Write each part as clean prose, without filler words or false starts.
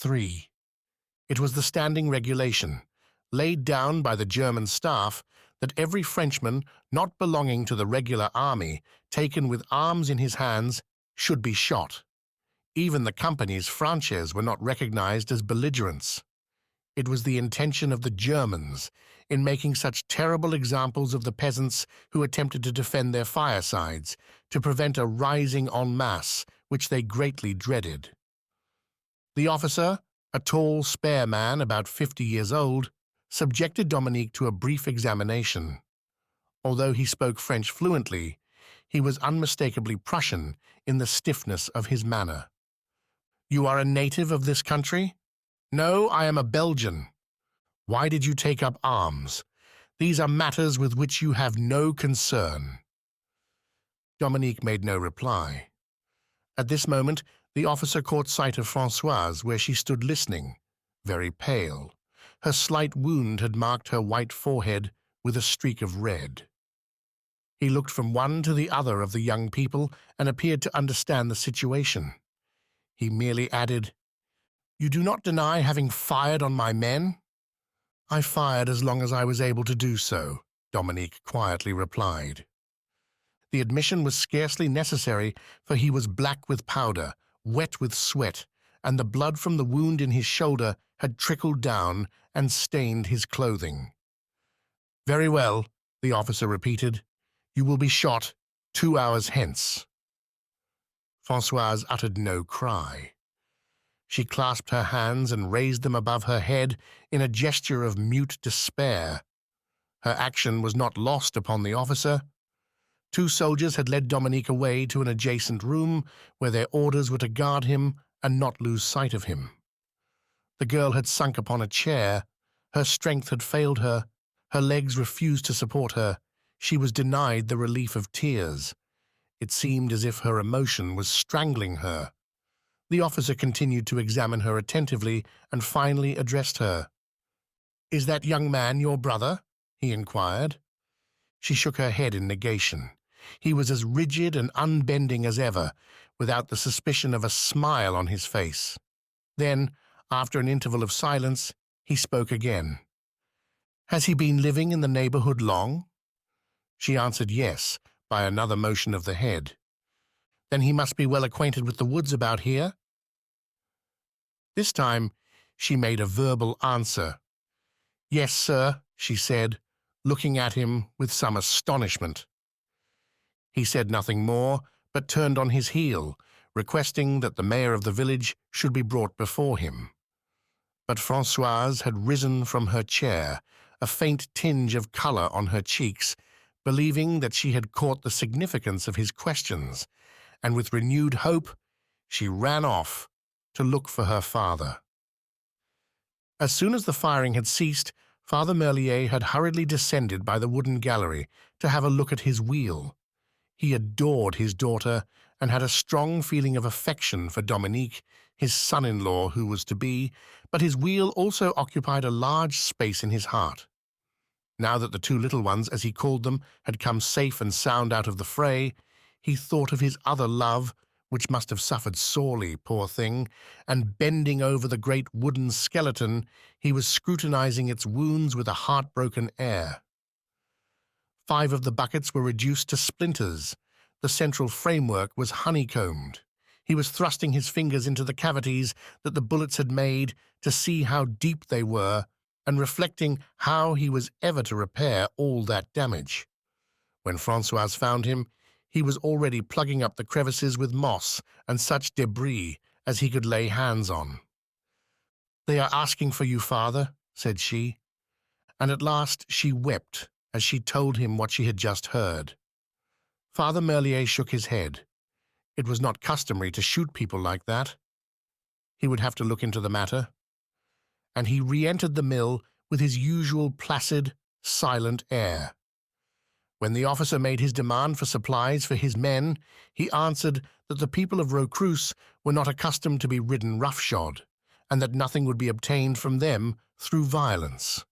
3. It was the standing regulation, laid down by the German staff, that every Frenchman not belonging to the regular army, taken with arms in his hands, should be shot. Even the company's franchise were not recognized as belligerents. It was the intention of the Germans, in making such terrible examples of the peasants who attempted to defend their firesides, to prevent a rising en masse which they greatly dreaded. The officer, a tall, spare man about 50 years old, subjected Dominique to a brief examination. Although he spoke French fluently, he was unmistakably Prussian in the stiffness of his manner. "You are a native of this country?" "No, I am a Belgian." "Why did you take up arms? These are matters with which you have no concern." Dominique made no reply. At this moment, the officer caught sight of Françoise, where she stood listening, very pale. Her slight wound had marked her white forehead with a streak of red. He looked from one to the other of the young people and appeared to understand the situation. He merely added, "You do not deny having fired on my men?" "I fired as long as I was able to do so," Dominique quietly replied. The admission was scarcely necessary, for he was black with powder, wet with sweat, and the blood from the wound in his shoulder had trickled down and stained his clothing. "Very well," the officer repeated. "You will be shot 2 hours hence." Françoise uttered no cry. She clasped her hands and raised them above her head in a gesture of mute despair. Her action was not lost upon the officer. 2 soldiers had led Dominique away to an adjacent room, where their orders were to guard him and not lose sight of him. The girl had sunk upon a chair. Her strength had failed her. Her legs refused to support her. She was denied the relief of tears. It seemed as if her emotion was strangling her. The officer continued to examine her attentively and finally addressed her. "Is that young man your brother?" he inquired. She shook her head in negation. He was as rigid and unbending as ever, without the suspicion of a smile on his face. Then, after an interval of silence, he spoke again. "Has he been living in the neighborhood long?" She answered yes, by another motion of the head. "Then he must be well acquainted with the woods about here?" This time she made a verbal answer. "Yes, sir," she said, looking at him with some astonishment. He said nothing more, but turned on his heel, requesting that the mayor of the village should be brought before him. But Françoise had risen from her chair, a faint tinge of color on her cheeks, believing that she had caught the significance of his questions, and with renewed hope she ran off to look for her father. As soon as the firing had ceased, Father Merlier had hurriedly descended by the wooden gallery to have a look at his wheel. He adored his daughter and had a strong feeling of affection for Dominique, his son-in-law who was to be, but his wheel also occupied a large space in his heart. Now that the 2 little ones, as he called them, had come safe and sound out of the fray, he thought of his other love, which must have suffered sorely, poor thing, and bending over the great wooden skeleton, he was scrutinizing its wounds with a heartbroken air. 5 of the buckets were reduced to splinters. The central framework was honeycombed. He was thrusting his fingers into the cavities that the bullets had made to see how deep they were, and reflecting how he was ever to repair all that damage. When Françoise found him, he was already plugging up the crevices with moss and such debris as he could lay hands on. "They are asking for you, father," said she, and at last she wept as she told him what she had just heard. Father Merlier shook his head. It was not customary to shoot people like that. He would have to look into the matter. And he re-entered the mill with his usual placid, silent air. When the officer made his demand for supplies for his men, he answered that the people of Rocreuse were not accustomed to be ridden roughshod, and that nothing would be obtained from them through violence.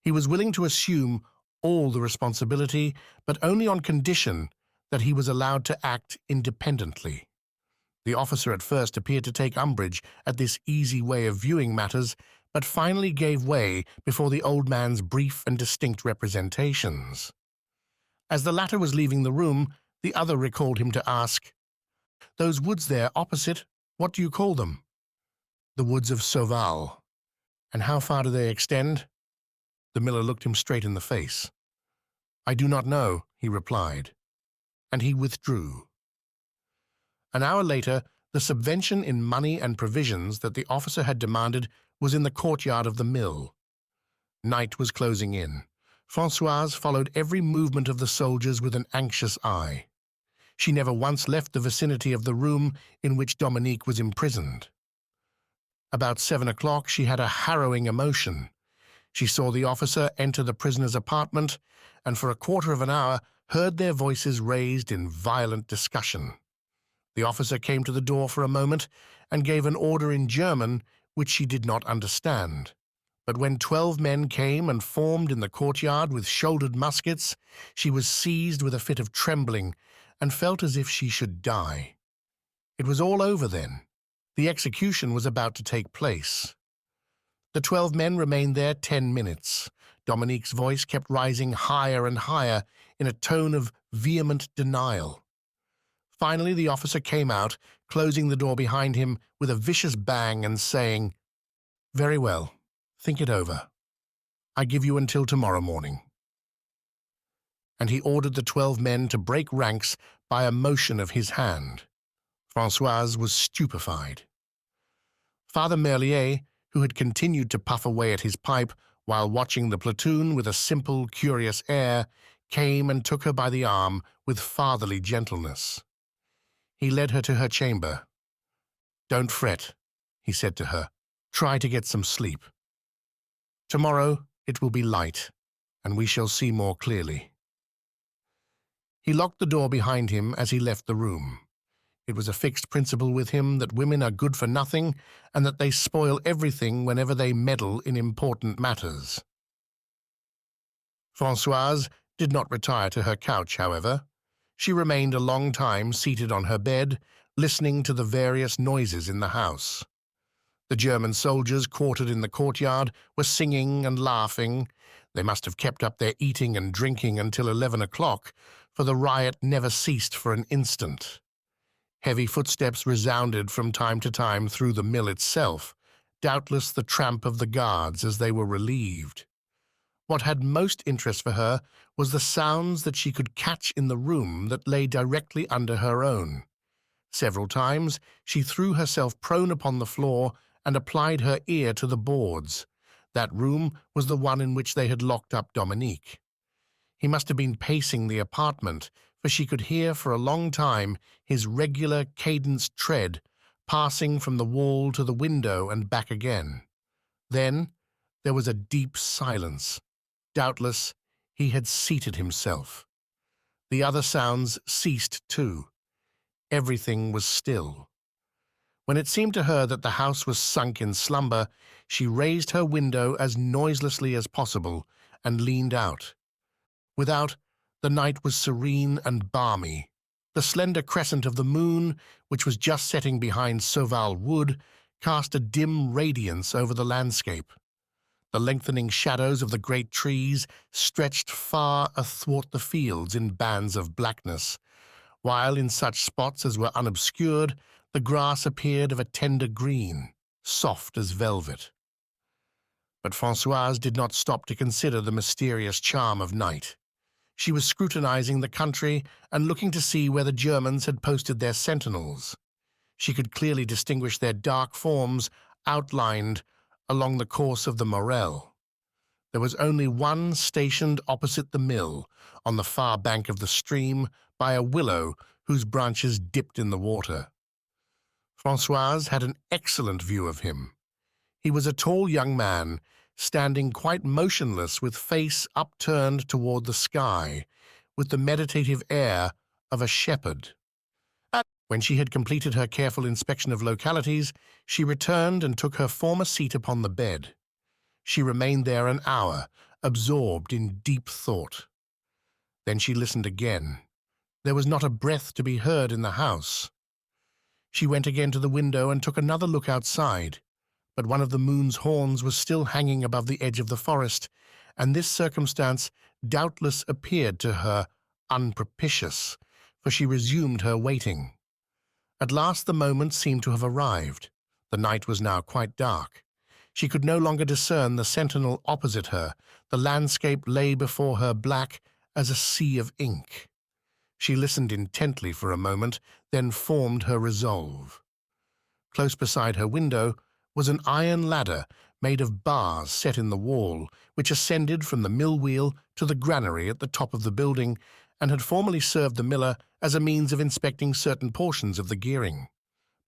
He was willing to assume all the responsibility, but only on condition that he was allowed to act independently. The officer at first appeared to take umbrage at this easy way of viewing matters, but finally gave way before the old man's brief and distinct representations. As the latter was leaving the room, the other recalled him to ask, "Those woods there opposite, what do you call them?" "The woods of Sauval." "And how far do they extend?" The miller looked him straight in the face. "I do not know," he replied, and he withdrew. An hour later, the subvention in money and provisions that the officer had demanded was in the courtyard of the mill. Night was closing in. Françoise followed every movement of the soldiers with an anxious eye. She never once left the vicinity of the room in which Dominique was imprisoned. About 7 o'clock, she had a harrowing emotion. She saw the officer enter the prisoner's apartment, and for a quarter of an hour heard their voices raised in violent discussion. The officer came to the door for a moment and gave an order in German which she did not understand. But when 12 men came and formed in the courtyard with shouldered muskets, she was seized with a fit of trembling and felt as if she should die. It was all over then. The execution was about to take place. The 12 men remained there 10 minutes. Dominique's voice kept rising higher and higher in a tone of vehement denial. Finally, the officer came out, closing the door behind him with a vicious bang and saying, "Very well, think it over. I give you until tomorrow morning." And he ordered the 12 men to break ranks by a motion of his hand. Françoise was stupefied. Father Merlier, who had continued to puff away at his pipe while watching the platoon with a simple, curious air, came and took her by the arm with fatherly gentleness. He led her to her chamber. "Don't fret," he said to her. "Try to get some sleep. Tomorrow it will be light, and we shall see more clearly." He locked the door behind him as he left the room. It was a fixed principle with him that women are good for nothing and that they spoil everything whenever they meddle in important matters. Françoise did not retire to her couch, however. She remained a long time seated on her bed, listening to the various noises in the house. The German soldiers quartered in the courtyard were singing and laughing. They must have kept up their eating and drinking until 11 o'clock, for the riot never ceased for an instant. Heavy footsteps resounded from time to time through the mill itself, doubtless the tramp of the guards as they were relieved. What had most interest for her was the sounds that she could catch in the room that lay directly under her own. Several times she threw herself prone upon the floor and applied her ear to the boards. That room was the one in which they had locked up Dominique. He must have been pacing the apartment, for she could hear for a long time his regular cadenced tread passing from the wall to the window and back again. Then there was a deep silence. Doubtless he had seated himself. The other sounds ceased too. Everything was still. When it seemed to her that the house was sunk in slumber, she raised her window as noiselessly as possible and leaned out. Without, the night was serene and balmy. The slender crescent of the moon, which was just setting behind Sauval Wood, cast a dim radiance over the landscape. The lengthening shadows of the great trees stretched far athwart the fields in bands of blackness, while in such spots as were unobscured, the grass appeared of a tender green, soft as velvet. But Françoise did not stop to consider the mysterious charm of night. She was scrutinizing the country and looking to see where the Germans had posted their sentinels. She could clearly distinguish their dark forms outlined along the course of the Morel. There was only one stationed opposite the mill, on the far bank of the stream, by a willow whose branches dipped in the water. Françoise had an excellent view of him. He was a tall young man, standing quite motionless with face upturned toward the sky, with the meditative air of a shepherd. When she had completed her careful inspection of localities, she returned and took her former seat upon the bed. She remained there an hour, absorbed in deep thought. Then she listened again. There was not a breath to be heard in the house. She went again to the window and took another look outside, but one of the moon's horns was still hanging above the edge of the forest, and this circumstance doubtless appeared to her unpropitious, for she resumed her waiting. At last the moment seemed to have arrived. The night was now quite dark. She could no longer discern the sentinel opposite her. The landscape lay before her black as a sea of ink. She listened intently for a moment, then formed her resolve. Close beside her window was an iron ladder made of bars set in the wall, which ascended from the mill wheel to the granary at the top of the building, and had formerly served the miller as a means of inspecting certain portions of the gearing.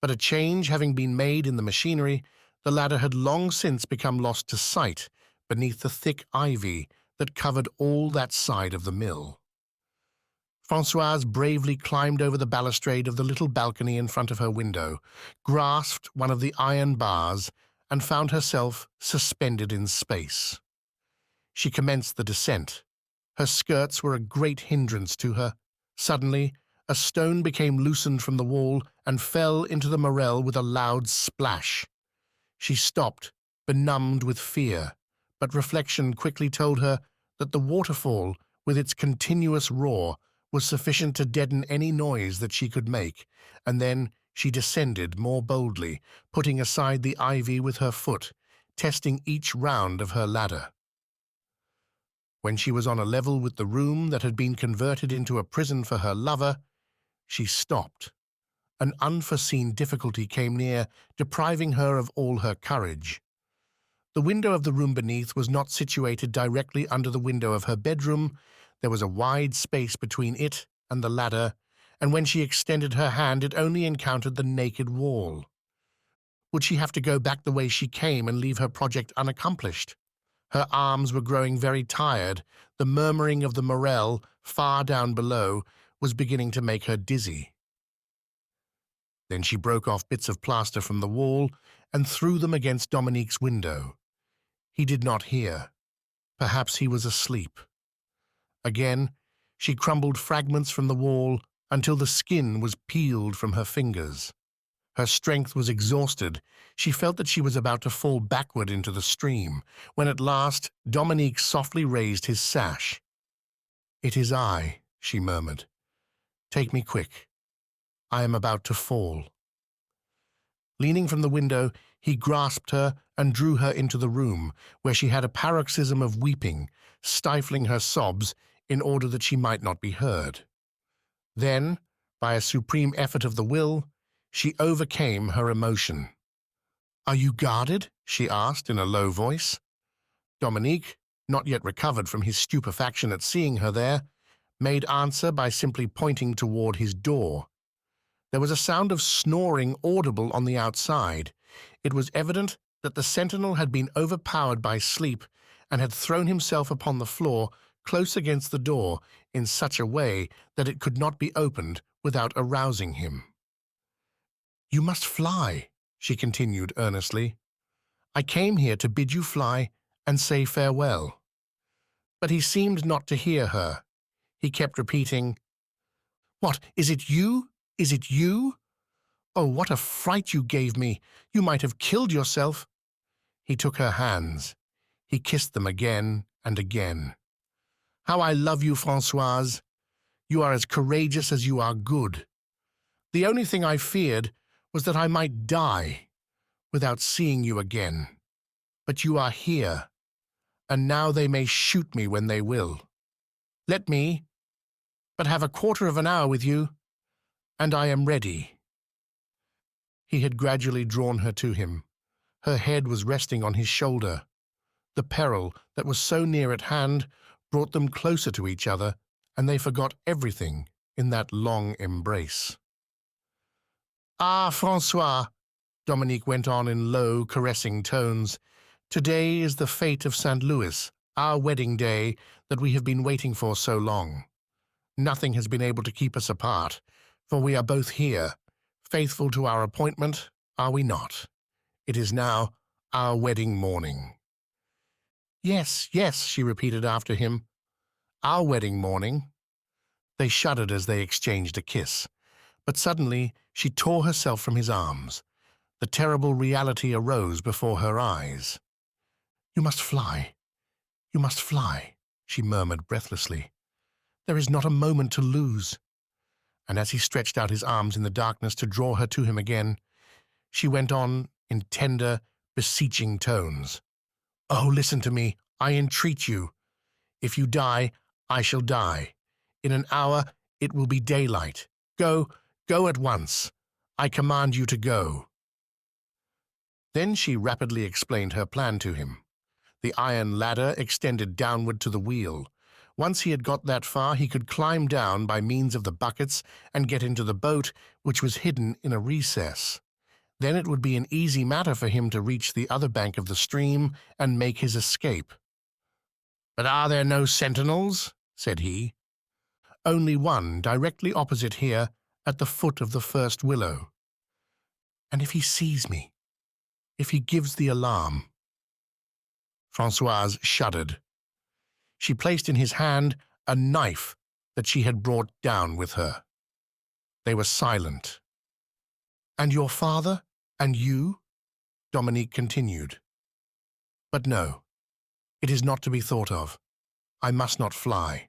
But a change having been made in the machinery, the ladder had long since become lost to sight beneath the thick ivy that covered all that side of the mill. Françoise bravely climbed over the balustrade of the little balcony in front of her window, grasped one of the iron bars, and found herself suspended in space. She commenced the descent. Her skirts were a great hindrance to her. Suddenly, a stone became loosened from the wall and fell into the morel with a loud splash. She stopped, benumbed with fear, but reflection quickly told her that the waterfall, with its continuous roar, was sufficient to deaden any noise that she could make, and then she descended more boldly, putting aside the ivy with her foot, testing each round of her ladder. When she was on a level with the room that had been converted into a prison for her lover, she stopped. An unforeseen difficulty came near, depriving her of all her courage. The window of the room beneath was not situated directly under the window of her bedroom. There was a wide space between it and the ladder, and when she extended her hand, it only encountered the naked wall. Would she have to go back the way she came and leave her project unaccomplished? Her arms were growing very tired. The murmuring of the morel, far down below, was beginning to make her dizzy. Then she broke off bits of plaster from the wall and threw them against Dominique's window. He did not hear. Perhaps he was asleep. Again, she crumbled fragments from the wall until the skin was peeled from her fingers. Her strength was exhausted. She felt that she was about to fall backward into the stream, when at last Dominique softly raised his sash. "It is I," she murmured. "Take me quick. I am about to fall." Leaning from the window, he grasped her and drew her into the room, where she had a paroxysm of weeping, stifling her sobs in order that she might not be heard. Then, by a supreme effort of the will, she overcame her emotion. "Are you guarded?" she asked in a low voice. Dominique, not yet recovered from his stupefaction at seeing her there, made answer by simply pointing toward his door. There was a sound of snoring audible on the outside. It was evident that the sentinel had been overpowered by sleep and had thrown himself upon the floor close against the door in such a way that it could not be opened without arousing him. "You must fly," she continued earnestly. "I came here to bid you fly and say farewell." But he seemed not to hear her. He kept repeating, "What, is it you? Is it you? Oh, what a fright you gave me! You might have killed yourself." He took her hands. He kissed them again and again. "How I love you, Françoise! You are as courageous as you are good. The only thing I feared was that I might die without seeing you again. But you are here, and now they may shoot me when they will. Let me but have a quarter of an hour with you, and I am ready." He had gradually drawn her to him. Her head was resting on his shoulder. The peril that was so near at hand brought them closer to each other, and they forgot everything in that long embrace. "Ah, François," Dominique went on in low, caressing tones, "today is the fête of St. Louis, our wedding day that we have been waiting for so long. Nothing has been able to keep us apart, for we are both here, faithful to our appointment, are we not? It is now our wedding morning." "Yes, yes," she repeated after him. "Our wedding morning." They shuddered as they exchanged a kiss. But suddenly she tore herself from his arms. The terrible reality arose before her eyes. "You must fly. You must fly," she murmured breathlessly. "There is not a moment to lose." And as he stretched out his arms in the darkness to draw her to him again, she went on in tender, beseeching tones. "Oh, listen to me. I entreat you. If you die, I shall die. In an hour it will be daylight. Go, go at once. I command you to go." Then she rapidly explained her plan to him. The iron ladder extended downward to the wheel. Once he had got that far, he could climb down by means of the buckets and get into the boat, which was hidden in a recess. Then it would be an easy matter for him to reach the other bank of the stream and make his escape. "But are there no sentinels?" said he. "Only one, directly opposite here, at the foot of the first willow." "And if he sees me? If he gives the alarm?" Françoise shuddered. She placed in his hand a knife that she had brought down with her. They were silent. "And your father? And you?" Dominique continued. "But no, it is not to be thought of. I must not fly.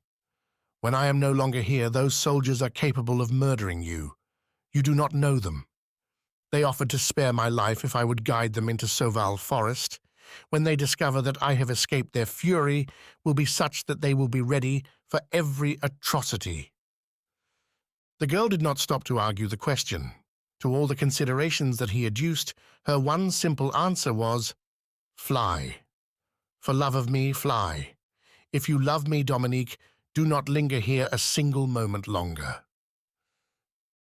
When I am no longer here, those soldiers are capable of murdering you. You do not know them. They offered to spare my life if I would guide them into Sauval Forest. When they discover that I have escaped, their fury will be such that they will be ready for every atrocity." The girl did not stop to argue the question. To all the considerations that he adduced, her one simple answer was, "Fly. For love of me, fly. If you love me, Dominique, do not linger here a single moment longer."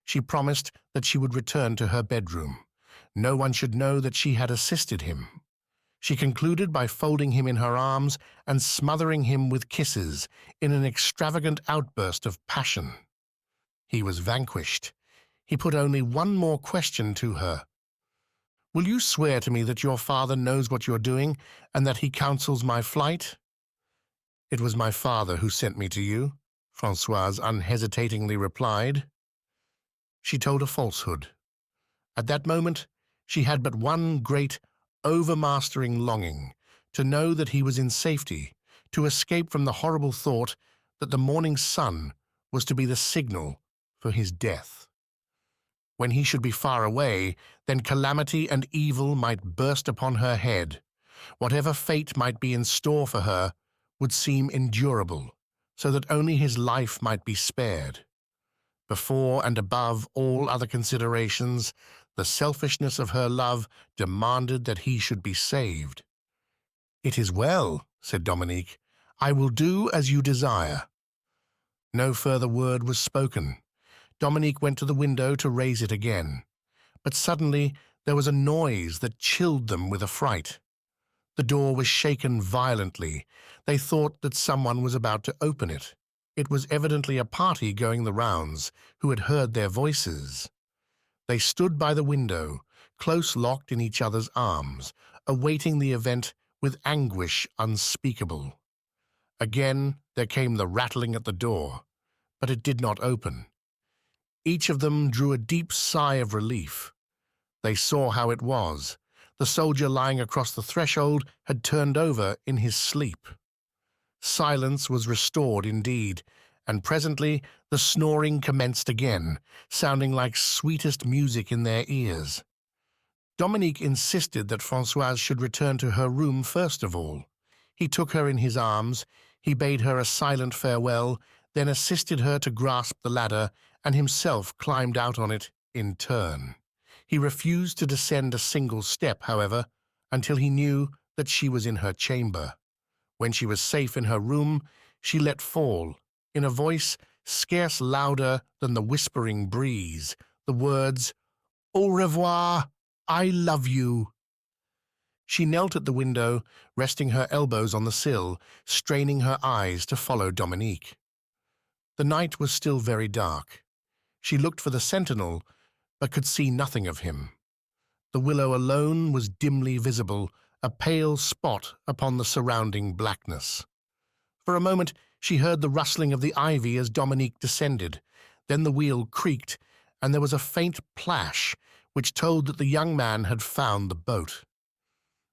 She promised that she would return to her bedroom. No one should know that she had assisted him. She concluded by folding him in her arms and smothering him with kisses in an extravagant outburst of passion. He was vanquished. He put only one more question to her. "Will you swear to me that your father knows what you're doing and that he counsels my flight?" "It was my father who sent me to you," Françoise unhesitatingly replied. She told a falsehood. At that moment, she had but one great, overmastering longing, to know that he was in safety, to escape from the horrible thought that the morning sun was to be the signal for his death. When he should be far away, then calamity and evil might burst upon her head. Whatever fate might be in store for her would seem endurable, so that only his life might be spared. Before and above all other considerations, the selfishness of her love demanded that he should be saved. "It is well," said Dominique. "I will do as you desire." No further word was spoken. Dominique went to the window to raise it again. But suddenly there was a noise that chilled them with affright. The door was shaken violently. They thought that someone was about to open it. It was evidently a party going the rounds, who had heard their voices. They stood by the window, close locked in each other's arms, awaiting the event with anguish unspeakable. Again there came the rattling at the door, but it did not open. Each of them drew a deep sigh of relief. They saw how it was. The soldier lying across the threshold had turned over in his sleep. Silence was restored indeed, and presently the snoring commenced again, sounding like sweetest music in their ears. Dominique insisted that Françoise should return to her room first of all. He took her in his arms, he bade her a silent farewell, then assisted her to grasp the ladder, and himself climbed out on it in turn. He refused to descend a single step, however, until he knew that she was in her chamber. When she was safe in her room, she let fall, in a voice scarce louder than the whispering breeze, the words, "Au revoir, I love you." She knelt at the window, resting her elbows on the sill, straining her eyes to follow Dominique. The night was still very dark. She looked for the sentinel, but could see nothing of him. The willow alone was dimly visible, a pale spot upon the surrounding blackness. For a moment she heard the rustling of the ivy as Dominique descended. Then the wheel creaked, and there was a faint plash which told that the young man had found the boat.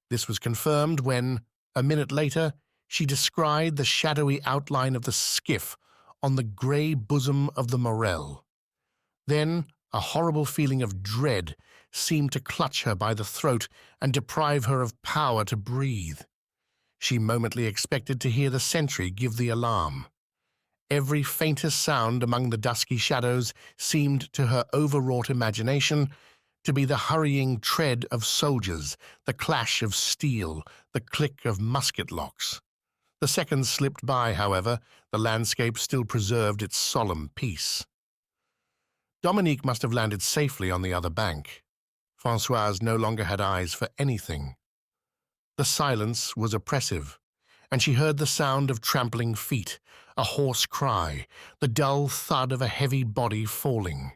This was confirmed when, a minute later, she descried the shadowy outline of the skiff on the grey bosom of the Morel. Then a horrible feeling of dread seemed to clutch her by the throat and deprive her of power to breathe. She momently expected to hear the sentry give the alarm. Every faintest sound among the dusky shadows seemed to her overwrought imagination to be the hurrying tread of soldiers, the clash of steel, the click of musket locks. The seconds slipped by, however, the landscape still preserved its solemn peace. Dominique must have landed safely on the other bank. Françoise no longer had eyes for anything. The silence was oppressive, and she heard the sound of trampling feet, a hoarse cry, the dull thud of a heavy body falling.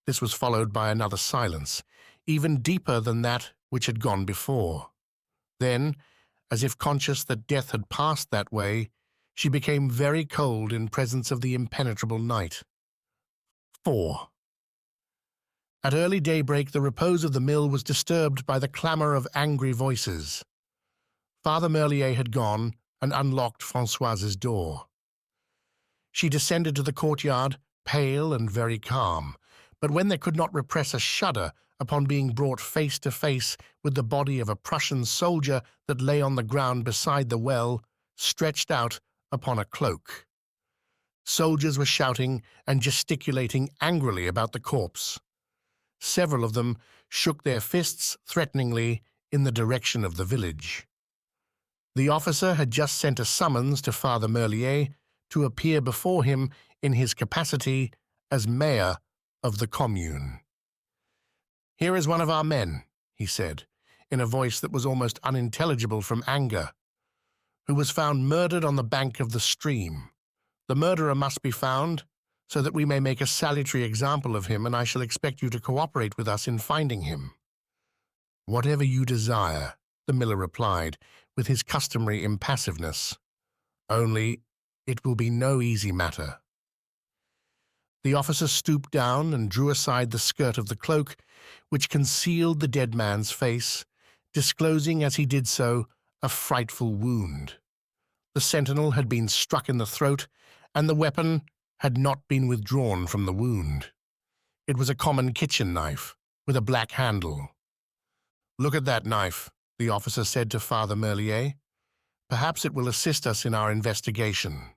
This was followed by another silence, even deeper than that which had gone before. Then, as if conscious that death had passed that way, she became very cold in presence of the impenetrable night. 4. At early daybreak, the repose of the mill was disturbed by the clamour of angry voices. Father Merlier had gone and unlocked Françoise's door. She descended to the courtyard, pale and very calm, but when they could not repress a shudder upon being brought face to face with the body of a Prussian soldier that lay on the ground beside the well, stretched out upon a cloak. Soldiers were shouting and gesticulating angrily about the corpse. Several of them shook their fists threateningly in the direction of the village. The officer had just sent a summons to Father Merlier to appear before him in his capacity as mayor of the commune. "Here is one of our men," he said, in a voice that was almost unintelligible from anger, "who was found murdered on the bank of the stream. The murderer must be found, so that we may make a salutary example of him, and I shall expect you to cooperate with us in finding him." "Whatever you desire," the miller replied, with his customary impassiveness. "Only, it will be no easy matter." The officer stooped down and drew aside the skirt of the cloak, which concealed the dead man's face, disclosing as he did so a frightful wound. The sentinel had been struck in the throat, and the weapon had not been withdrawn from the wound. It was a common kitchen knife, with a black handle. "Look at that knife," the officer said to Father Merlier. "Perhaps it will assist us in our investigation."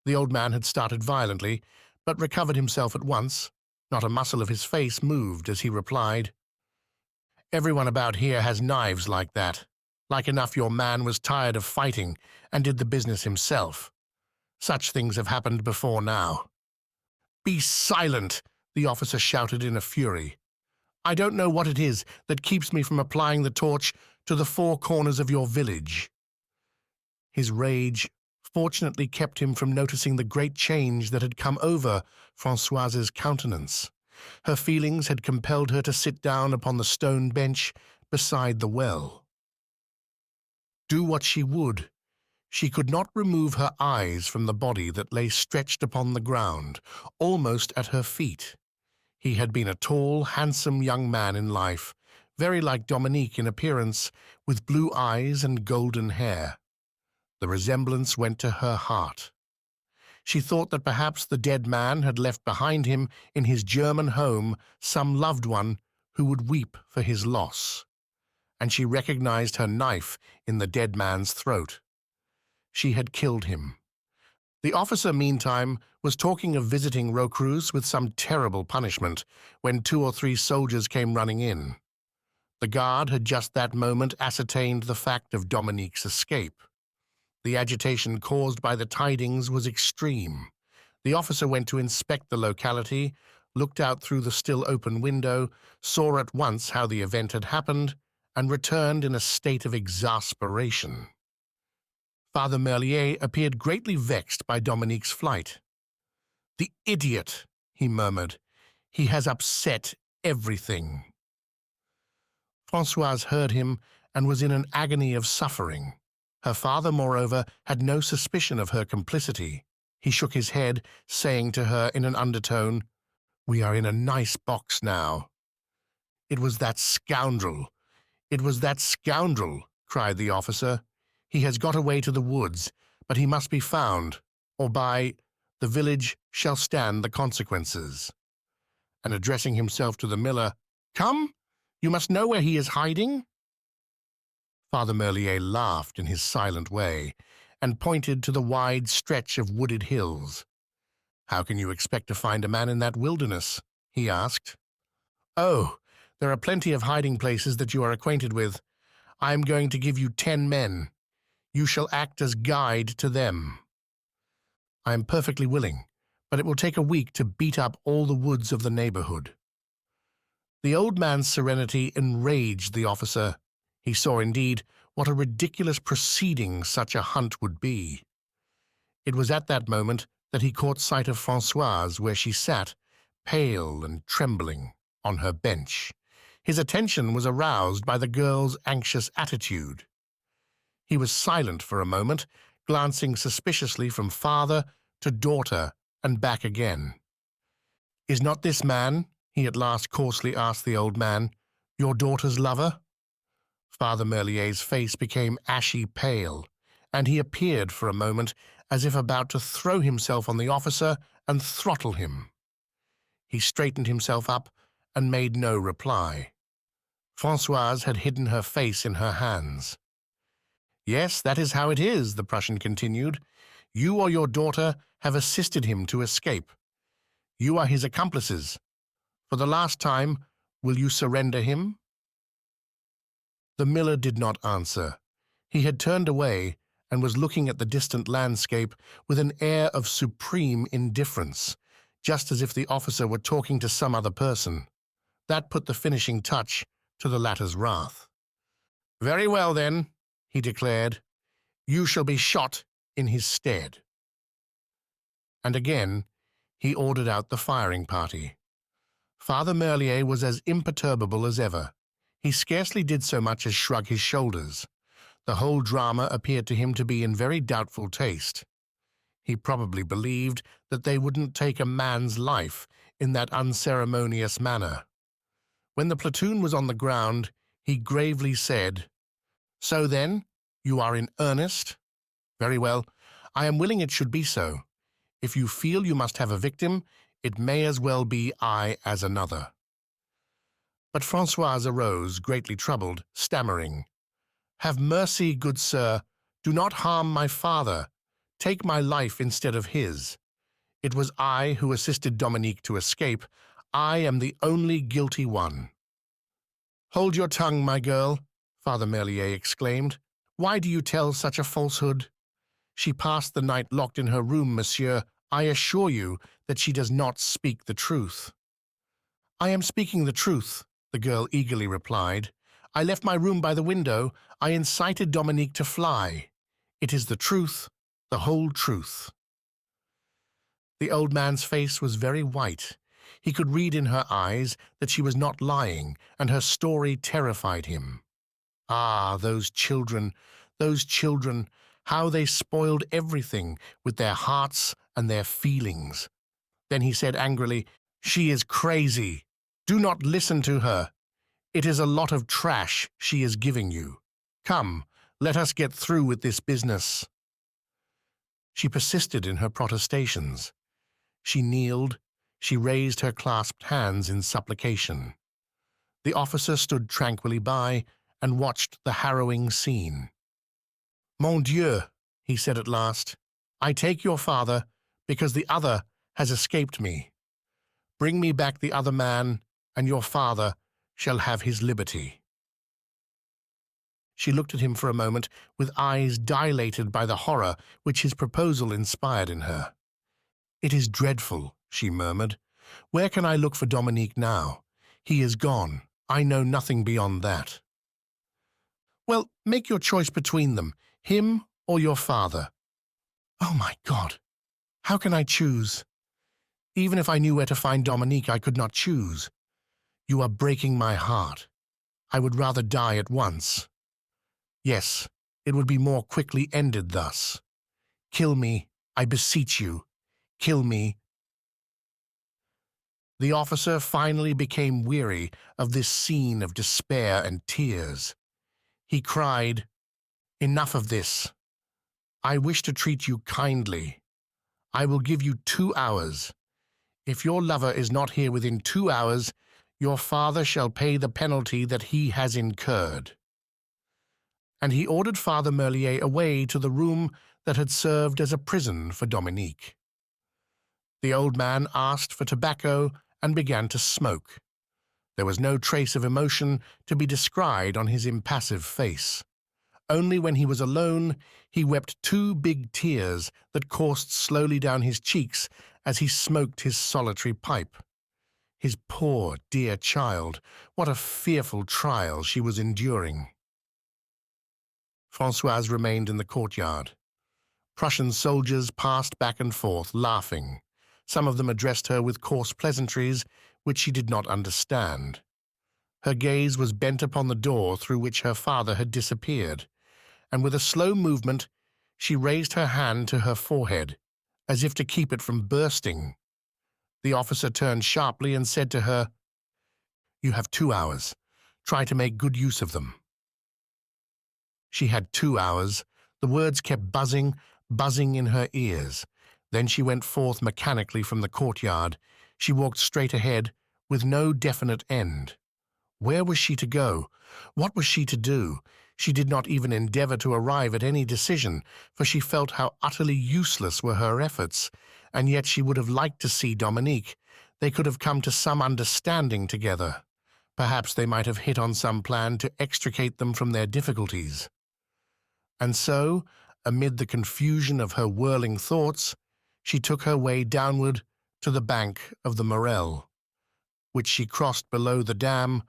The old man had started violently, but recovered himself at once. Not a muscle of his face moved as he replied, "Everyone about here has knives like that. Like enough your man was tired of fighting and did the business himself. Such things have happened before now." "Be silent!" the officer shouted in a fury. "I don't know what it is that keeps me from applying the torch to the four corners of your village." His rage fortunately kept him from noticing the great change that had come over Françoise's countenance. Her feelings had compelled her to sit down upon the stone bench beside the well. Do what she would, she could not remove her eyes from the body that lay stretched upon the ground, almost at her feet. He had been a tall, handsome young man in life, very like Dominique in appearance, with blue eyes and golden hair. The resemblance went to her heart. She thought that perhaps the dead man had left behind him in his German home some loved one who would weep for his loss, and she recognized her knife in the dead man's throat. She had killed him. The officer, meantime, was talking of visiting Rocreuse with some terrible punishment when 2 or 3 soldiers came running in. The guard had just that moment ascertained the fact of Dominique's escape. The agitation caused by the tidings was extreme. The officer went to inspect the locality, looked out through the still open window, saw at once how the event had happened, and returned in a state of exasperation. Father Merlier appeared greatly vexed by Dominique's flight. "The idiot!" he murmured. "He has upset everything." Françoise heard him and was in an agony of suffering. Her father, moreover, had no suspicion of her complicity. He shook his head, saying to her in an undertone, We are in a nice box now. It was that scoundrel. It was that scoundrel, cried the officer. He has got away to the woods, but he must be found, or by the village shall stand the consequences. And addressing himself to the miller, Come, you must know where he is hiding. Father Merlier laughed in his silent way, and pointed to the wide stretch of wooded hills. How can you expect to find a man in that wilderness? He asked. Oh, there are plenty of hiding places that you are acquainted with. I am going to give you 10 men. You shall act as guide to them. I am perfectly willing, but it will take a week to beat up all the woods of the neighborhood. The old man's serenity enraged the officer. He saw indeed what a ridiculous proceeding such a hunt would be. It was at that moment that he caught sight of Françoise where she sat, pale and trembling, on her bench. His attention was aroused by the girl's anxious attitude. He was silent for a moment, glancing suspiciously from father to daughter and back again. Is not this man, he at last coarsely asked the old man, your daughter's lover? Father Merlier's face became ashy pale, and he appeared for a moment as if about to throw himself on the officer and throttle him. He straightened himself up and made no reply. Françoise had hidden her face in her hands. Yes, that is how it is, the Prussian continued. You or your daughter have assisted him to escape. You are his accomplices. For the last time, will you surrender him? The miller did not answer. He had turned away and was looking at the distant landscape with an air of supreme indifference, just as if the officer were talking to some other person. That put the finishing touch to the latter's wrath. Very well, then, he declared. You shall be shot in his stead. And again he ordered out the firing party. Father Merlier was as imperturbable as ever. He scarcely did so much as shrug his shoulders. The whole drama appeared to him to be in very doubtful taste. He probably believed that they wouldn't take a man's life in that unceremonious manner. When the platoon was on the ground, he gravely said, So then, you are in earnest? Very well, I am willing it should be so. If you feel you must have a victim, it may as well be I as another. But Françoise arose, greatly troubled, stammering, Have mercy, good sir, do not harm my father. Take my life instead of his. It was I who assisted Dominique to escape. I am the only guilty one. Hold your tongue, my girl, Father Merlier exclaimed. Why do you tell such a falsehood? She passed the night locked in her room, monsieur. I assure you that she does not speak the truth. I am speaking the truth, the girl eagerly replied. I left my room by the window. I incited Dominique to fly. It is the truth, the whole truth. The old man's face was very white. He could read in her eyes that she was not lying, and her story terrified him. Ah, those children, how they spoiled everything with their hearts and their feelings. Then he said angrily, She is crazy. Do not listen to her. It is a lot of trash she is giving you. Come, let us get through with this business. She persisted in her protestations. She kneeled. She raised her clasped hands in supplication. The officer stood tranquilly by and watched the harrowing scene. Mon Dieu, he said at last, I take your father because the other has escaped me. Bring me back the other man, and your father shall have his liberty. She looked at him for a moment with eyes dilated by the horror which his proposal inspired in her. It is dreadful, she murmured. Where can I look for Dominique now? He is gone. I know nothing beyond that. Well, make your choice between them, him or your father. Oh, my God! How can I choose? Even if I knew where to find Dominique, I could not choose. You are breaking my heart. I would rather die at once. Yes, it would be more quickly ended thus. Kill me, I beseech you. Kill me. The officer finally became weary of this scene of despair and tears. He cried, "Enough of this. I wish to treat you kindly. I will give you 2 hours. If your lover is not here within 2 hours, your father shall pay the penalty that he has incurred." And he ordered Father Merlier away to the room that had served as a prison for Dominique. The old man asked for tobacco and began to smoke. There was no trace of emotion to be descried on his impassive face. Only when he was alone, he wept 2 big tears that coursed slowly down his cheeks as he smoked his solitary pipe. His poor, dear child, what a fearful trial she was enduring. Françoise remained in the courtyard. Prussian soldiers passed back and forth, laughing. Some of them addressed her with coarse pleasantries, which she did not understand. Her gaze was bent upon the door through which her father had disappeared, and with a slow movement, she raised her hand to her forehead, as if to keep it from bursting. The officer turned sharply and said to her, "You have 2 hours. Try to make good use of them." She had 2 hours. The words kept buzzing in her ears. Then she went forth mechanically from the courtyard. She walked straight ahead, with no definite end. Where was she to go? What was she to do? She did not even endeavor to arrive at any decision, for she felt how utterly useless were her efforts, and yet she would have liked to see Dominique. They could have come to some understanding together. Perhaps they might have hit on some plan to extricate them from their difficulties. And so, amid the confusion of her whirling thoughts, she took her way downward to the bank of the Morel, which she crossed below the dam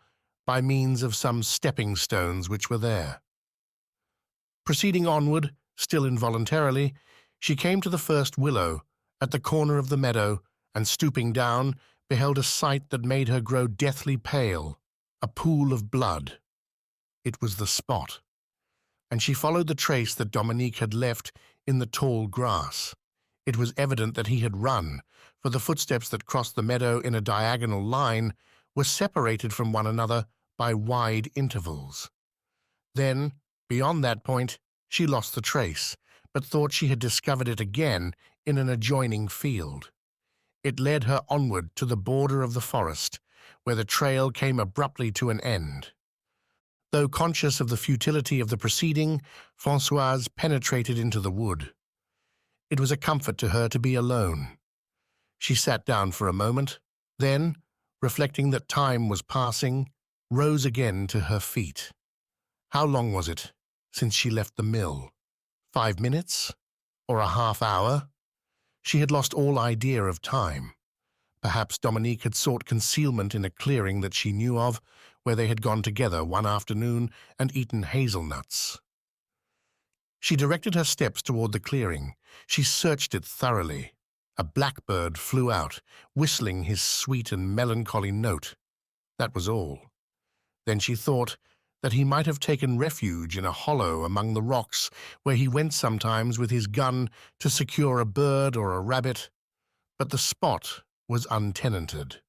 by means of some stepping stones which were there. Proceeding onward, still involuntarily, she came to the first willow at the corner of the meadow, and stooping down, beheld a sight that made her grow deathly pale, a pool of blood. It was the spot, and she followed the trace that Dominique had left in the tall grass. It was evident that he had run, for the footsteps that crossed the meadow in a diagonal line were separated from one another by wide intervals. Then, beyond that point, she lost the trace, but thought she had discovered it again in an adjoining field. It led her onward to the border of the forest, where the trail came abruptly to an end. Though conscious of the futility of the proceeding, Françoise penetrated into the wood. It was a comfort to her to be alone. She sat down for a moment, then, reflecting that time was passing, rose again to her feet. How long was it since she left the mill? 5 minutes? Or a half-hour? She had lost all idea of time. Perhaps Dominique had sought concealment in a clearing that she knew of, where they had gone together one afternoon and eaten hazelnuts. She directed her steps toward the clearing. She searched it thoroughly. A blackbird flew out, whistling his sweet and melancholy note. That was all. Then she thought that he might have taken refuge in a hollow among the rocks, where he went sometimes with his gun to secure a bird or a rabbit. But the spot was untenanted.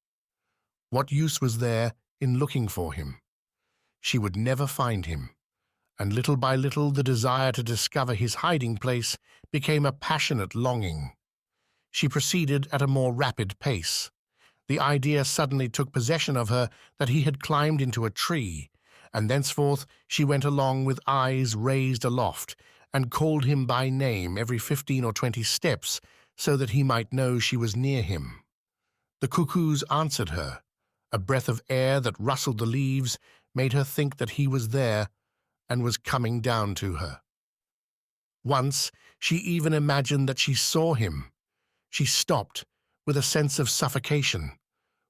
What use was there in looking for him? She would never find him, and little by little the desire to discover his hiding place became a passionate longing. She proceeded at a more rapid pace. The idea suddenly took possession of her that he had climbed into a tree, and thenceforth she went along with eyes raised aloft, and called him by name every 15 or 20 steps, so that he might know she was near him. The cuckoos answered her. A breath of air that rustled the leaves made her think that he was there and was coming down to her. Once she even imagined that she saw him. She stopped with a sense of suffocation,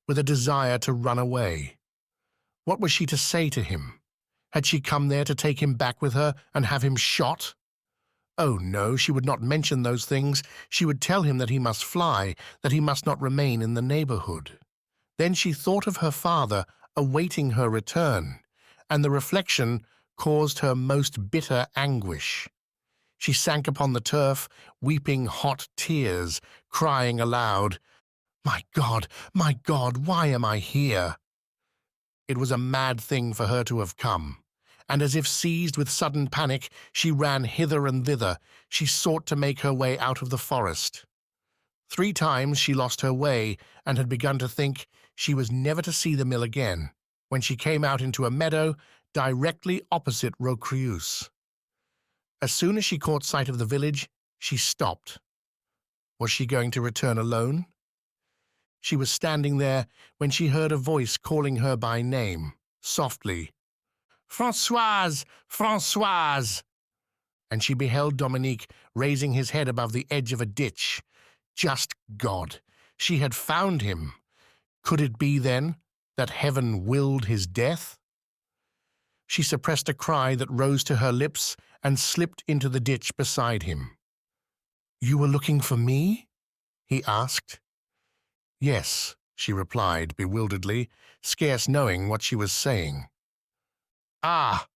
with a desire to run away. What was she to say to him? Had she come there to take him back with her and have him shot? Oh, no, she would not mention those things. She would tell him that he must fly, that he must not remain in the neighborhood. Then she thought of her father awaiting her return, and the reflection caused her most bitter anguish. She sank upon the turf, weeping hot tears, crying aloud, My God, why am I here?" It was a mad thing for her to have come, and as if seized with sudden panic, she ran hither and thither. She sought to make her way out of the forest. 3 times she lost her way and had begun to think she was never to see the mill again, when she came out into a meadow directly opposite Rocreuse. As soon as she caught sight of the village, she stopped. Was she going to return alone? She was standing there when she heard a voice calling her by name, softly. "Françoise! Françoise!" And she beheld Dominique raising his head above the edge of a ditch. Just God! She had found him. Could it be, then, that heaven willed his death? She suppressed a cry that rose to her lips and slipped into the ditch beside him. "You were looking for me?" he asked. "Yes," she replied bewilderedly, scarce knowing what she was saying. "Ah!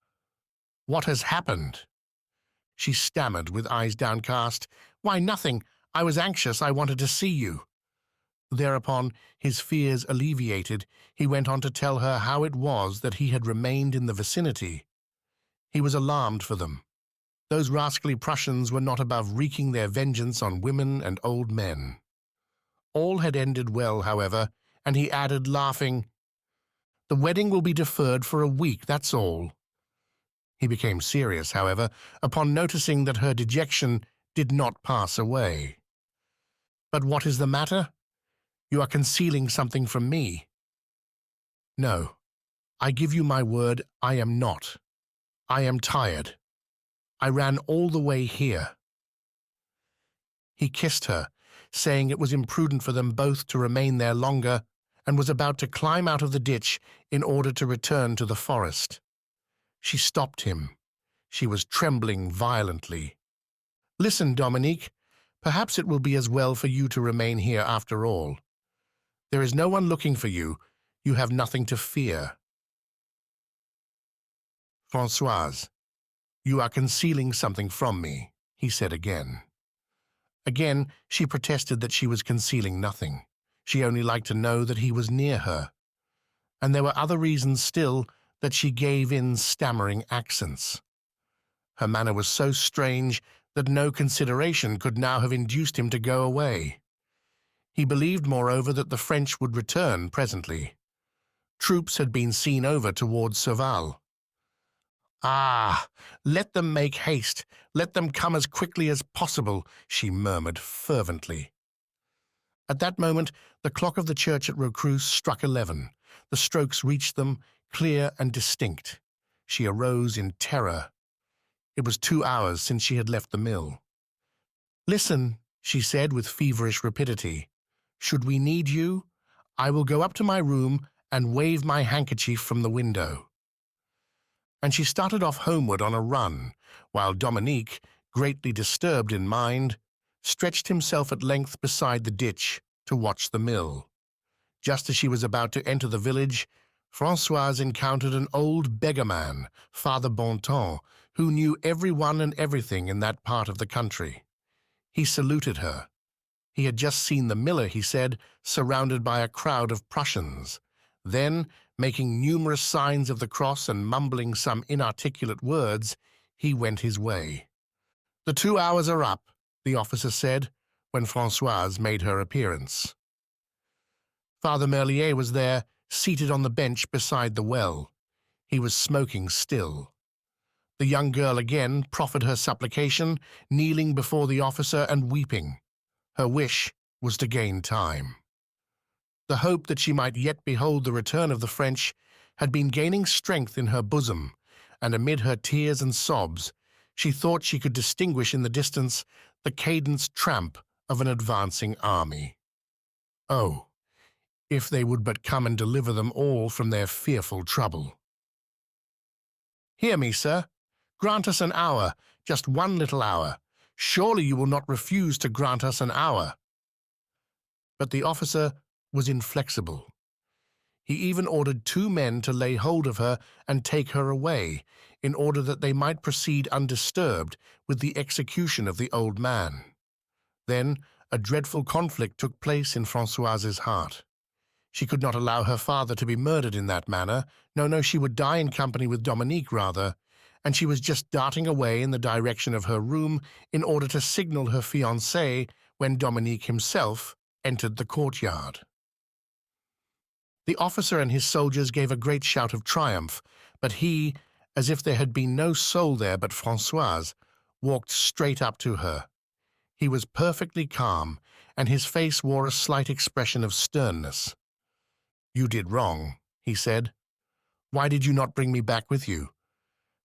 What has happened?" She stammered with eyes downcast. "Why, nothing. I was anxious. I wanted to see you." Thereupon, his fears alleviated, he went on to tell her how it was that he had remained in the vicinity. He was alarmed for them. Those rascally Prussians were not above wreaking their vengeance on women and old men. All had ended well, however, and he added, laughing, "The wedding will be deferred for a week, that's all." He became serious, however, upon noticing that her dejection did not pass away. "But what is the matter? You are concealing something from me." "No, I give you my word, I am not. I am tired. I ran all the way here." He kissed her, saying it was imprudent for them both to remain there longer, and was about to climb out of the ditch in order to return to the forest. She stopped him. She was trembling violently. "Listen, Dominique, perhaps it will be as well for you to remain here after all. There is no one looking for you. You have nothing to fear." "Françoise, you are concealing something from me," he said again. Again, she protested that she was concealing nothing. She only liked to know that he was near her. And there were other reasons still that she gave in stammering accents. Her manner was so strange that no consideration could now have induced him to go away. He believed, moreover, that the French would return presently. Troops had been seen over towards Serval. "Ah, let them make haste. Let them come as quickly as possible," she murmured fervently. At that moment, the clock of the church at Rocreuse struck 11. The strokes reached them, clear and distinct. She arose in terror. It was 2 hours since she had left the mill. "Listen," she said with feverish rapidity. "Should we need you, I will go up to my room and wave my handkerchief from the window." And she started off homeward on a run, while Dominique, greatly disturbed in mind, stretched himself at length beside the ditch to watch the mill. Just as she was about to enter the village, Françoise encountered an old beggar-man, Father Bontemps, who knew every one and everything in that part of the country. He saluted her. He had just seen the miller, he said, surrounded by a crowd of Prussians. Then, making numerous signs of the cross and mumbling some inarticulate words, he went his way. "The 2 hours are up," the officer said, when Françoise made her appearance. Father Merlier was there, seated on the bench beside the well. He was smoking still. The young girl again proffered her supplication, kneeling before the officer and weeping. Her wish was to gain time. The hope that she might yet behold the return of the French had been gaining strength in her bosom, and amid her tears and sobs, she thought she could distinguish in the distance the cadenced tramp of an advancing army. Oh, if they would but come and deliver them all from their fearful trouble. "Hear me, sir. Grant us an hour, just one little hour. Surely you will not refuse to grant us an hour." But the officer was inflexible. He even ordered 2 men to lay hold of her and take her away, in order that they might proceed undisturbed with the execution of the old man. Then, A dreadful conflict took place in Françoise's heart. She could not allow her father to be murdered in that manner. No, no, she would die in company with Dominique, rather, and she was just darting away in the direction of her room in order to signal her fiancé when Dominique himself entered the courtyard. The officer and his soldiers gave a great shout of triumph, but he, as if there had been no soul there but Françoise, walked straight up to her. He was perfectly calm, and his face wore a slight expression of sternness. "You did wrong," he said. "Why did you not bring me back with you?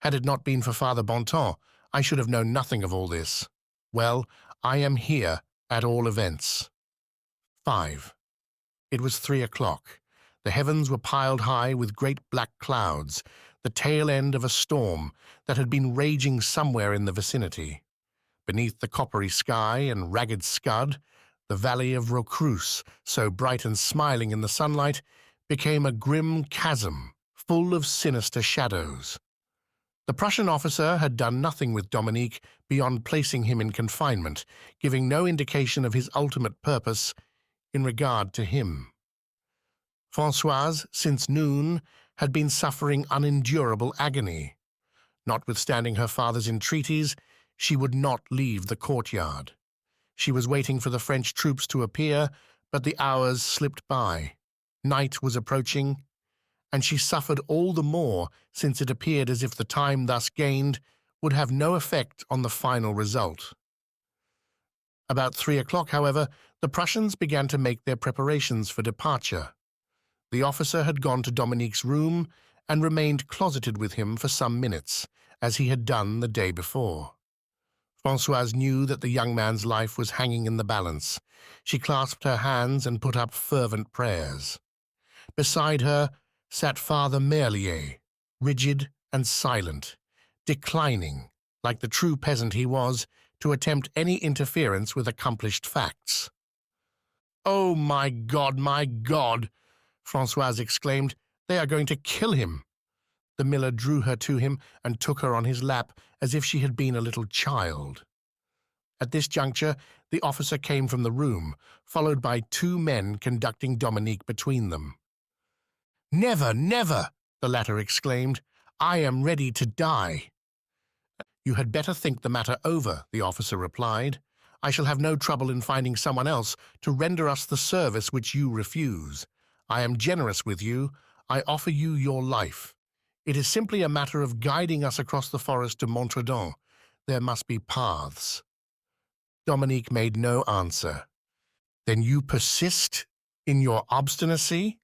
Had it not been for Father Bontemps, I should have known nothing of all this. Well, I am here, at all events." 5. It was 3 o'clock. The heavens were piled high with great black clouds, the tail end of a storm that had been raging somewhere in the vicinity. Beneath the coppery sky and ragged scud, the valley of Rocreuse, so bright and smiling in the sunlight, became a grim chasm, full of sinister shadows. The Prussian officer had done nothing with Dominique beyond placing him in confinement, giving no indication of his ultimate purpose in regard to him. Françoise, since noon, had been suffering unendurable agony. Notwithstanding her father's entreaties, she would not leave the courtyard. She was waiting for the French troops to appear, but the hours slipped by. Night was approaching, and she suffered all the more since it appeared as if the time thus gained would have no effect on the final result. About 3 o'clock, however, the Prussians began to make their preparations for departure. The officer had gone to Dominique's room and remained closeted with him for some minutes, as he had done the day before. Françoise knew that the young man's life was hanging in the balance. She clasped her hands and put up fervent prayers. Beside her sat Father Merlier, rigid and silent, declining, like the true peasant he was, to attempt any interference with accomplished facts. "Oh, my God, Françoise exclaimed. "They are going to kill him." The miller drew her to him and took her on his lap as if she had been a little child. At this juncture, the officer came from the room, followed by 2 men conducting Dominique between them. "Never, never!" the latter exclaimed. "I am ready to die." "You had better think the matter over," the officer replied. "I shall have no trouble in finding someone else to render us the service which you refuse. I am generous with you. I offer you your life. It is simply a matter of guiding us across the forest to Montredon. There must be paths." Dominique made no answer. "Then you persist in your obstinacy?"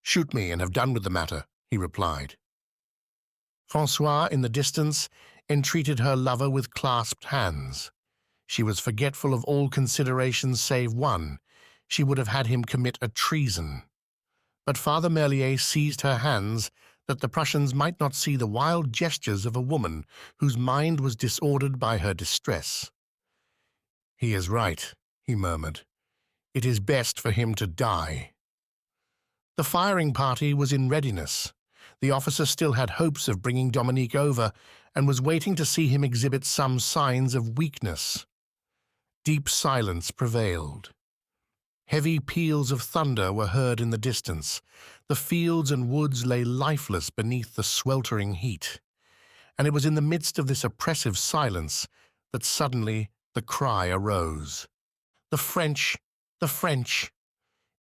"Shoot me and have done with the matter," he replied. Françoise, in the distance, entreated her lover with clasped hands. She was forgetful of all considerations save one. She would have had him commit a treason. But Father Merlier seized her hands that the Prussians might not see the wild gestures of a woman whose mind was disordered by her distress. "He is right," he murmured. "It is best for him to die." The firing party was in readiness. The officer still had hopes of bringing Dominique over and was waiting to see him exhibit some signs of weakness. Deep silence prevailed. Heavy peals of thunder were heard in the distance. The fields and woods lay lifeless beneath the sweltering heat. And it was in the midst of this oppressive silence that suddenly the cry arose. "The French! The French!"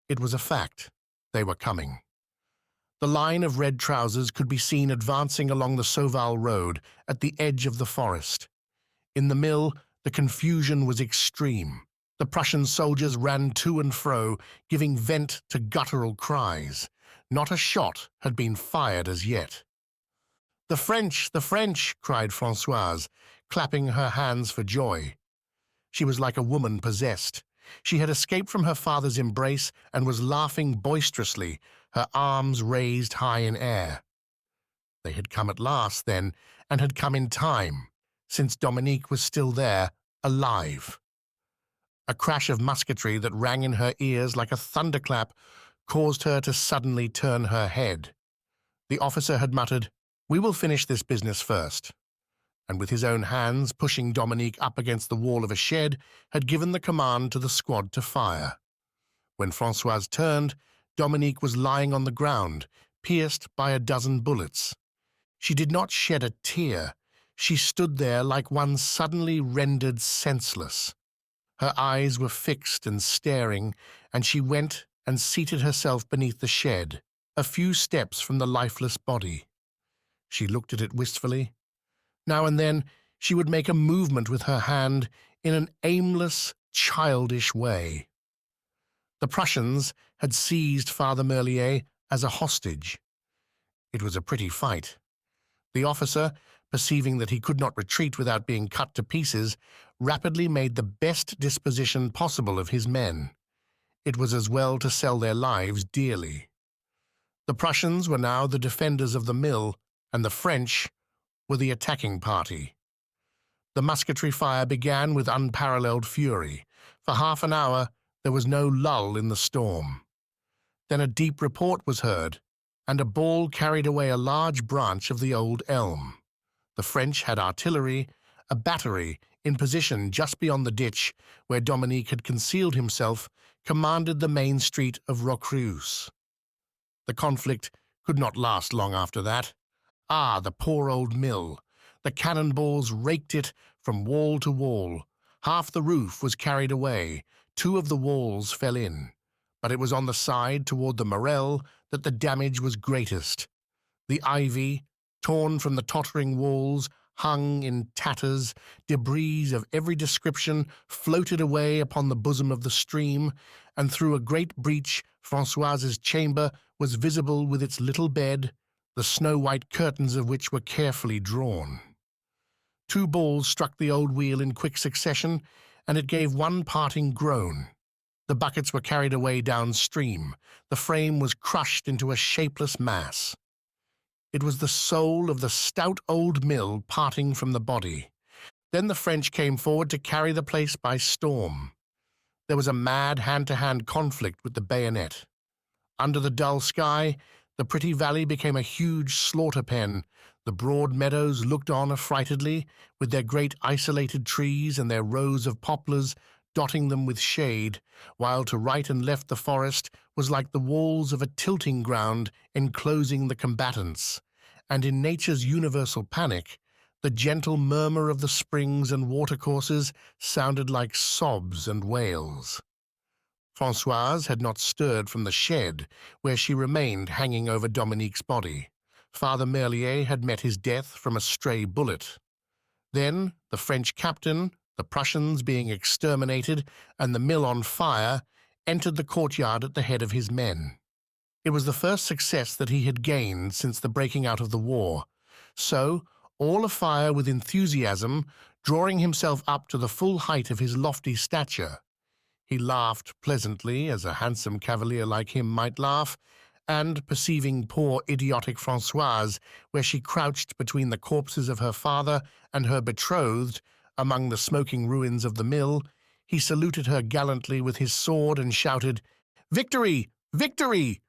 It was a fact. They were coming. The line of red trousers could be seen advancing along the Sauval road at the edge of the forest. In the mill, the confusion was extreme. The Prussian soldiers ran to and fro, giving vent to guttural cries. Not a shot had been fired as yet. "The French! The French!" cried Françoise, clapping her hands for joy. She was like a woman possessed. She had escaped from her father's embrace and was laughing boisterously, her arms raised high in air. They had come at last, then, and had come in time, since Dominique was still there, alive. A crash of musketry that rang in her ears like a thunderclap caused her to suddenly turn her head. The officer had muttered, "We will finish this business first," and with his own hands pushing Dominique up against the wall of a shed, had given the command to the squad to fire. When Françoise turned, Dominique was lying on the ground, pierced by a dozen bullets. She did not shed a tear. She stood there like one suddenly rendered senseless. Her eyes were fixed and staring, and she went and seated herself beneath the shed, a few steps from the lifeless body. She looked at it wistfully. Now and then she would make a movement with her hand in an aimless, childish way. The Prussians had seized Father Merlier as a hostage. It was a pretty fight. The officer, perceiving that he could not retreat without being cut to pieces, rapidly made the best disposition possible of his men. It was as well to sell their lives dearly. The Prussians were now the defenders of the mill, and the French were the attacking party. The musketry fire began with unparalleled fury. For half an hour there was no lull in the storm. Then a deep report was heard, and a ball carried away a large branch of the old elm. The French had artillery, a battery in position just beyond the ditch where Dominique had concealed himself, commanded the main street of Rocreuse. The conflict could not last long after that. Ah, the poor old mill! The cannonballs raked it from wall to wall. Half the roof was carried away. 2 of the walls fell in. But it was on the side toward the Morel that the damage was greatest. The ivy, torn from the tottering walls, hung in tatters. Debris of every description floated away upon the bosom of the stream, and through a great breach Françoise's chamber was visible with its little bed, the snow-white curtains of which were carefully drawn. 2 balls struck the old wheel in quick succession, and it gave one parting groan. The buckets were carried away downstream. The frame was crushed into a shapeless mass. It was the soul of the stout old mill parting from the body. Then the French came forward to carry the place by storm. There was a mad hand-to-hand conflict with the bayonet. Under the dull sky, the pretty valley became a huge slaughter-pen. The broad meadows looked on affrightedly, with their great isolated trees and their rows of poplars dotting them with shade, while to right and left the forest was like the walls of a tilting ground enclosing the combatants, and in nature's universal panic, the gentle murmur of the springs and watercourses sounded like sobs and wails. Françoise had not stirred from the shed, where she remained hanging over Dominique's body. Father Merlier had met his death from a stray bullet. Then the French captain, the Prussians being exterminated, and the mill on fire, entered the courtyard at the head of his men. It was the first success that he had gained since the breaking out of the war. So, all afire with enthusiasm, drawing himself up to the full height of his lofty stature, he laughed pleasantly, as a handsome cavalier like him might laugh, and, perceiving poor idiotic Françoise, where she crouched between the corpses of her father and her betrothed, among the smoking ruins of the mill, he saluted her gallantly with his sword and shouted, "Victory! Victory!